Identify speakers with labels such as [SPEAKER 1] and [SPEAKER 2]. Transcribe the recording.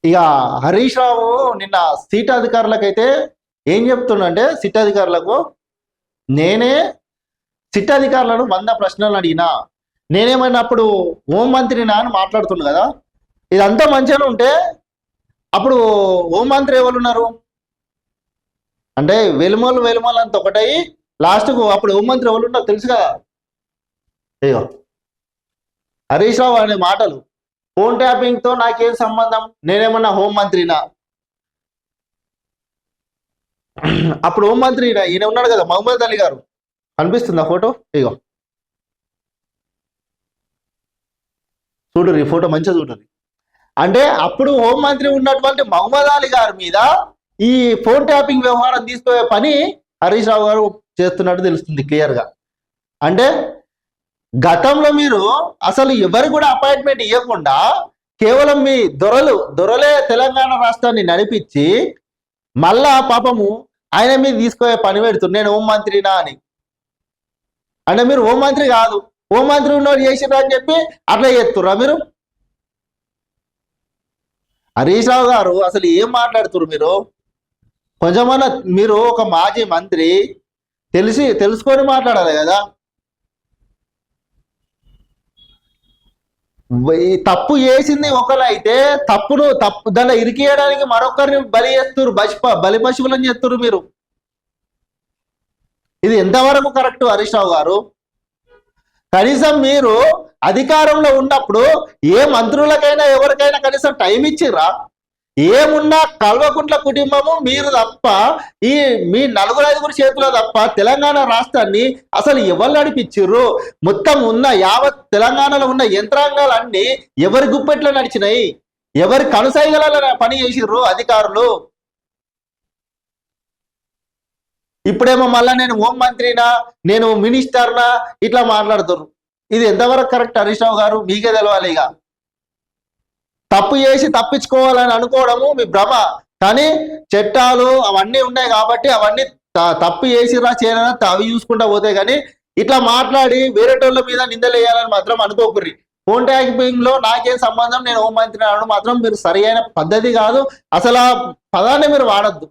[SPEAKER 1] ఇక హరీష్ రావు నిన్న సిట్ అధికారులకైతే ఏం చెప్తుండంటే, సిట్ అధికారులకు నేనే సిట్ అధికారులను 100 ప్రశ్నలు అడిగినా, నేనేమైనా అప్పుడు హోంమంత్రినా అని మాట్లాడుతుండు కదా. ఇదంతా మంచిగానే ఉంటే అప్పుడు హోంమంత్రి ఎవరు ఉన్నారు అంటే వెలుమలు అంత ఒకటై లాస్ట్కు అప్పుడు హోంమంత్రి ఎవరు ఉన్నారో తెలుసు కదా. అయ్యో హరీష్ రావు అనే మాటలు, ఫోన్ ట్యాపింగ్ తో నాకేం సంబంధం, నేనేమన్నా హోంమంత్రినా? అప్పుడు హోంమంత్రి ఈయన ఉన్నాడు కదా, మహమ్మద్ అలీ గారు. కనిపిస్తుందా ఫోటో? ఇగో చూడరు, ఈ ఫోటో మంచిగా చూడరు. అంటే అప్పుడు హోంమంత్రి ఉన్నటువంటి మహమ్మద్ అలీ గారి మీద ఈ ఫోన్ ట్యాపింగ్ వ్యవహారం తీసుకునే పని హరీష్ రావు గారు చేస్తున్నట్టు తెలుస్తుంది క్లియర్గా. అంటే గతంలో మీరు అసలు ఎవరు కూడా అపాయింట్మెంట్ ఇవ్వకుండా కేవలం మీ దొరలే తెలంగాణ రాష్ట్రాన్ని నడిపించి మళ్ళా పాపము ఆయన మీద తీసుకునే పని పెడుతుంది నేను హోంమంత్రినా అని. అంటే మీరు హోంమంత్రి కాదు, హోంమంత్రి ఉన్నోడు చేసిరా అని చెప్పి అట్లా చేస్తుర్రా మీరు? హరీష్ రావు గారు అసలు ఏం మాట్లాడుతున్నారు మీరు? కొంచెమన్నా మీరు ఒక మాజీ మంత్రి తెలుసుకొని మాట్లాడాలి కదా. తప్పు చేసింది ఒకరు అయితే తప్పు దాన్ని ఇరికేయడానికి మరొకరిని బలి చేస్తున్నారు, బలి పశువులని చేస్తున్నారు మీరు. ఇది ఎంతవరకు కరెక్ట్ హరీష్ రావు గారు? కనీసం మీరు అధికారంలో ఉన్నప్పుడు ఏ మంత్రులకైనా ఎవరికైనా కనీసం టైం ఇచ్చిర్రా? ఏమున్నా కల్వకుంట్ల కుటుంబము మీరు తప్ప, ఈ మీ 4-5 చేతుల తప్ప తెలంగాణ రాష్ట్రాన్ని అసలు ఎవరు నడిపించిర్రు? మొత్తం ఉన్న యావత్ తెలంగాణలో ఉన్న యంత్రాంగాలన్నీ ఎవరి గుప్పెట్లో నడిచినాయి? ఎవరి కనుసైగల పని చేసిర్రు అధికారులు? ఇప్పుడేమో మళ్ళా నేను హోంమంత్రినా, నేను మినిస్టర్నా ఇట్లా మాట్లాడుతున్నారు. ఇది ఎంతవరకు కరెక్ట్ హరీష్ రావు గారు? మీకే తెలవాలి. ఇక తప్పు చేసి తప్పించుకోవాలని అనుకోవడము మీ భ్రమ, కానీ చట్టాలు అవన్నీ ఉన్నాయి కాబట్టి అవన్నీ తప్పు చేసిరా చేయరా అవి చూసుకుంటా పోతాయి. కానీ ఇట్లా మాట్లాడి వేరేటోళ్ళ మీద నిందలేయాలని మాత్రం అనుకోకుర్రి. ఫోన్ ట్యాపింగ్ లో నాకేం సంబంధం, నేను హోంమంత్రి అనడం మాత్రం మీరు సరి అయిన పద్ధతి కాదు. అసలు ఆ పదాన్ని మీరు వాడద్దు.